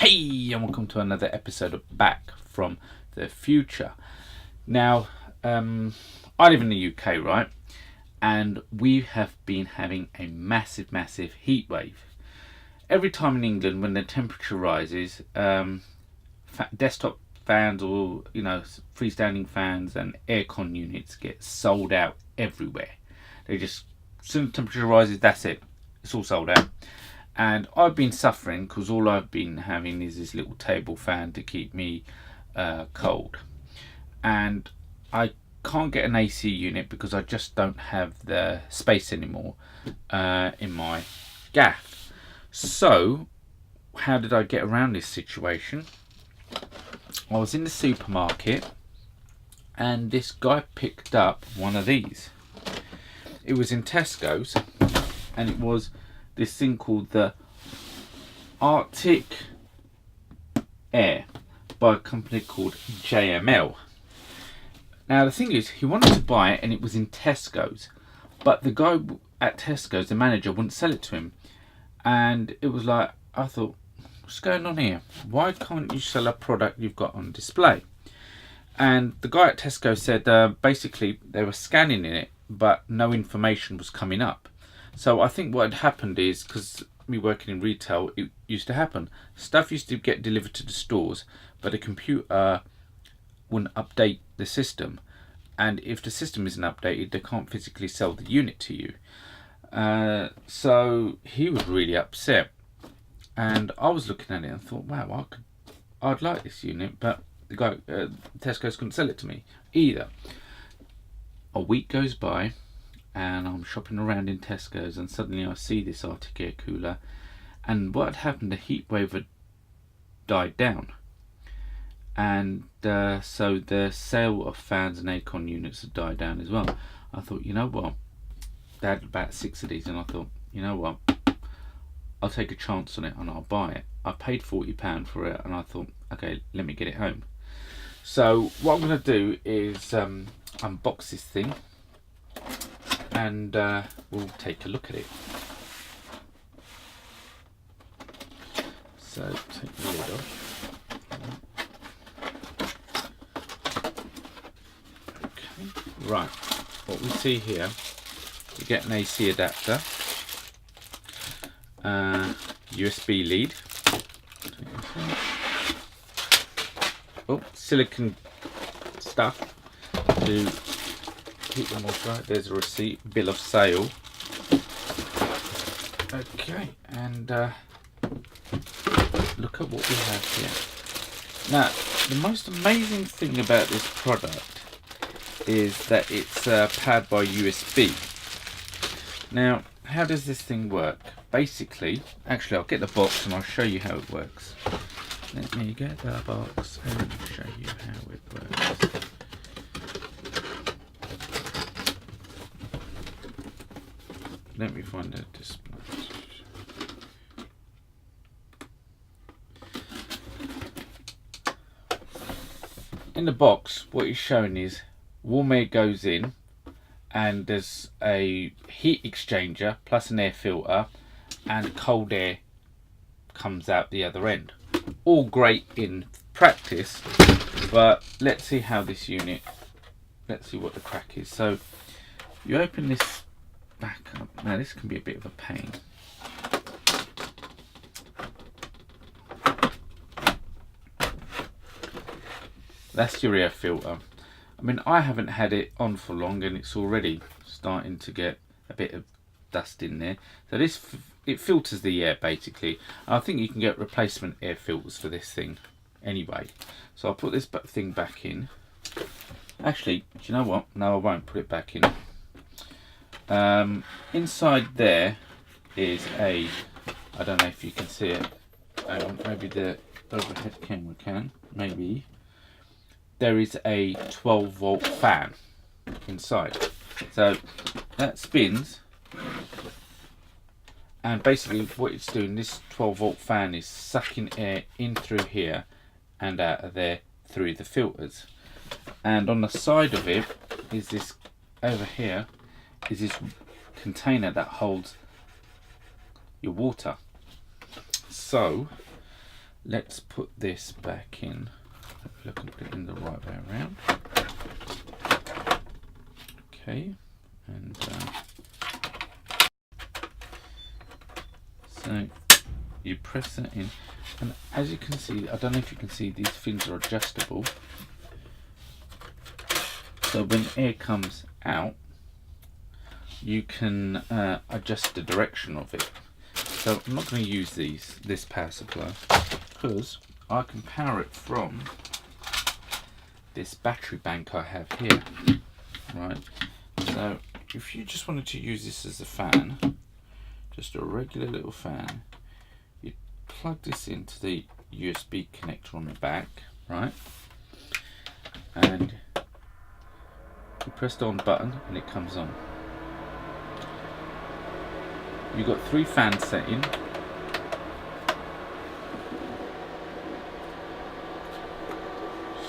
Hey, and welcome to another episode of Back from the Future. Now, I live in the UK, right? And we have been having a massive heat wave. Every time in England, when the temperature rises, desktop fans or freestanding fans and aircon units get sold out everywhere. They just, as soon as the temperature rises, that's it. It's all sold out. And I've been suffering because all I've been having is this little table fan to keep me cold. And I can't get an AC unit because I just don't have the space anymore in my gaff. So, how did I get around this situation? I was in the supermarket and this guy picked up one of these. It was in Tesco's and it was this thing called the Artic Air by a company called JML. Now the thing is, he wanted to buy it and it was in Tesco's, but the guy at Tesco's, the manager, wouldn't sell it to him. And it was like, I thought, what's going on here? Why can't you sell a product you've got on display? And the guy at Tesco said basically they were scanning in it, but no information was coming up. So I think what had happened is, because me working in retail, it used to happen. Stuff used to get delivered to the stores, but a computer wouldn't update the system. And if the system isn't updated, they can't physically sell the unit to you. So he was really upset. And I was looking at it and thought, wow, I'd like this unit, but the guy Tesco's couldn't sell it to me either. A week goes by and I'm shopping around in Tesco's and suddenly I see this Artic air cooler, and what had happened, the heat wave had died down, and so the sale of fans and aircon units had died down as well. I thought, you know what, they had about 6 of these and I thought, you know what, I'll take a chance on it and I'll buy it. I paid £40 for it and I thought, okay, let me get it home. So what I'm going to do is unbox this thing and we'll take a look at it. So take the lid off. Okay, right, what we see here, you get an AC adapter, USB lead, silicone stuff to keep them all right. There's a receipt, bill of sale. Okay, and look at what we have here. Now, the most amazing thing about this product is that it's powered by USB. Now, how does this thing work? Basically, actually I'll get the box and I'll show you how it works. Let me get the box and show you how it works. Let me find a display. In the box, what it's showing is warm air goes in and there's a heat exchanger plus an air filter and cold air comes out the other end. All great in practice, but let's see how this unit, let's see what the crack is. So you open this back up. Now this can be a bit of a pain. That's your air filter. I mean, I haven't had it on for long and it's already starting to get a bit of dust in there. So this, it filters the air basically. I think you can get replacement air filters for this thing anyway. So I'll put this thing back in. Actually, do you know what? No, I won't put it back in. Inside there is a, I don't know if you can see it, maybe the overhead camera can, maybe. There is a 12-volt fan inside. So that spins, and basically what it's doing, this 12-volt fan is sucking air in through here and out of there through the filters. And on the side of it is this, over here is this container that holds your water. So let's put this back in. Look and put it in the right way around. Okay, and so you press that in, and as you can see, I don't know if you can see, these fins are adjustable. So when air comes out, you can adjust the direction of it. So I'm not going to use this power supply because I can power it from this battery bank I have here. Right. So if you just wanted to use this as a fan, just a regular little fan, you plug this into the USB connector on the back, right? And you press the on button and it comes on. You've got 3 fans set in.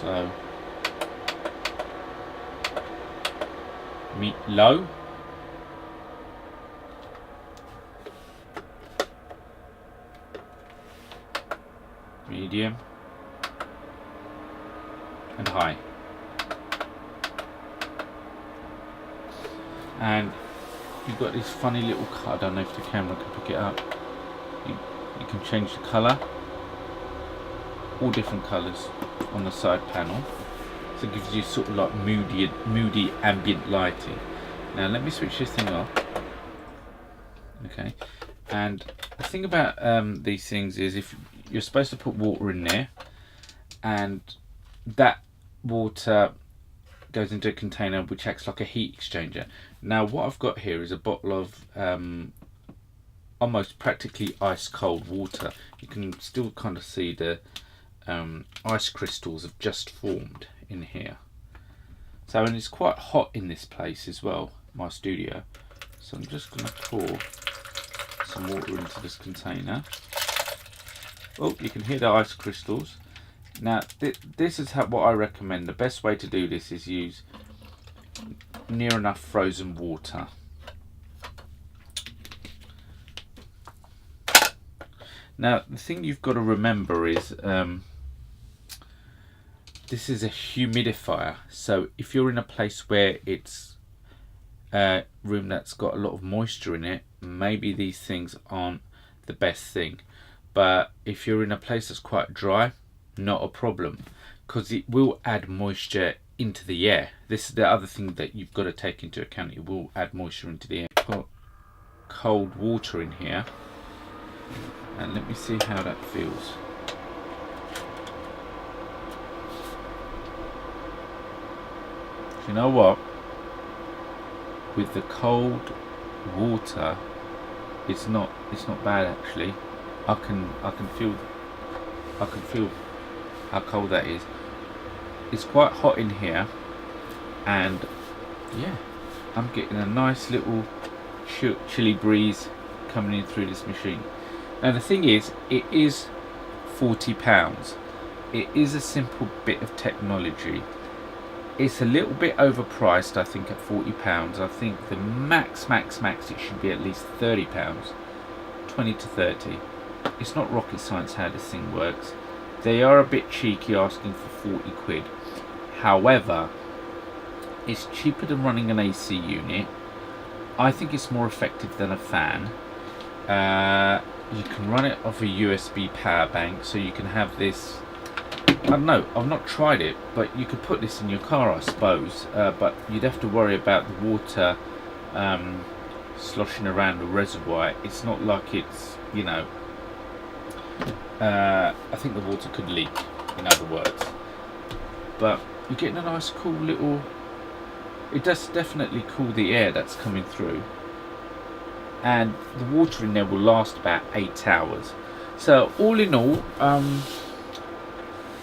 So low, medium, and high. And you've got this funny little, I don't know if the camera can pick it up, you can change the colour, all different colours on the side panel, so it gives you sort of like moody ambient lighting. Now let me switch this thing off. Okay, and the thing about these things is, if you're supposed to put water in there, and that water goes into a container which acts like a heat exchanger. Now what I've got here is a bottle of almost practically ice cold water. You can still kind of see the ice crystals have just formed in here. So, and it's quite hot in this place as well, my studio. So I'm just going to pour some water into this container. Oh, you can hear the ice crystals. Now this is what I recommend. The best way to do this is use near enough frozen water. Now the thing you've got to remember is this is a humidifier, so if you're in a place where it's a room that's got a lot of moisture in it, maybe these things aren't the best thing. But if you're in a place that's quite dry, not a problem, because it will add moisture into the air. This is the other thing that you've got to take into account. It will add moisture into the air. Put cold water in here, and let me see how that feels. You know what? With the cold water, it's not bad actually. I can feel how cold that is. It's quite hot in here, and yeah, I'm getting a nice little chilly breeze coming in through this machine. Now the thing is, it is £40. It is a simple bit of technology. It's a little bit overpriced, I think, at £40. I think the max it should be at least £30, 20 to 30. It's not rocket science how this thing works. They are a bit cheeky asking for 40 quid. However, it's cheaper than running an AC unit. I think it's more effective than a fan. You can run it off a USB power bank, so you can have this. I don't know, I've not tried it, but you could put this in your car, I suppose, but you'd have to worry about the water sloshing around the reservoir. It's not like it's, you know, I think the water could leak, in other words. But you're getting a nice cool little, it does definitely cool the air that's coming through, and the water in there will last about 8 hours. So all in all,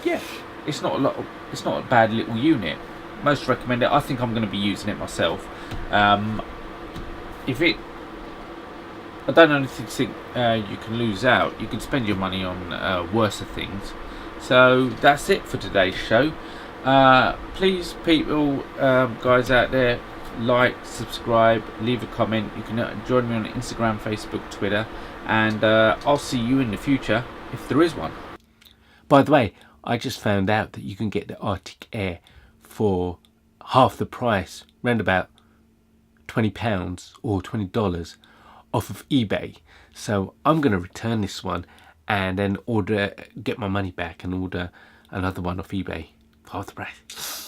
yeah, it's not a bad little unit. Most recommend it. I think I'm going to be using it myself. I don't honestly think you can lose out. You can spend your money on worse things. So that's it for today's show. Please, people, guys out there, like, subscribe, leave a comment. You can join me on Instagram, Facebook, Twitter, and I'll see you in the future if there is one. By the way, I just found out that you can get the Artic Air for half the price, round about £20 or $20 off of eBay. So I'm going to return this one and then get my money back and order another one off eBay for half the price.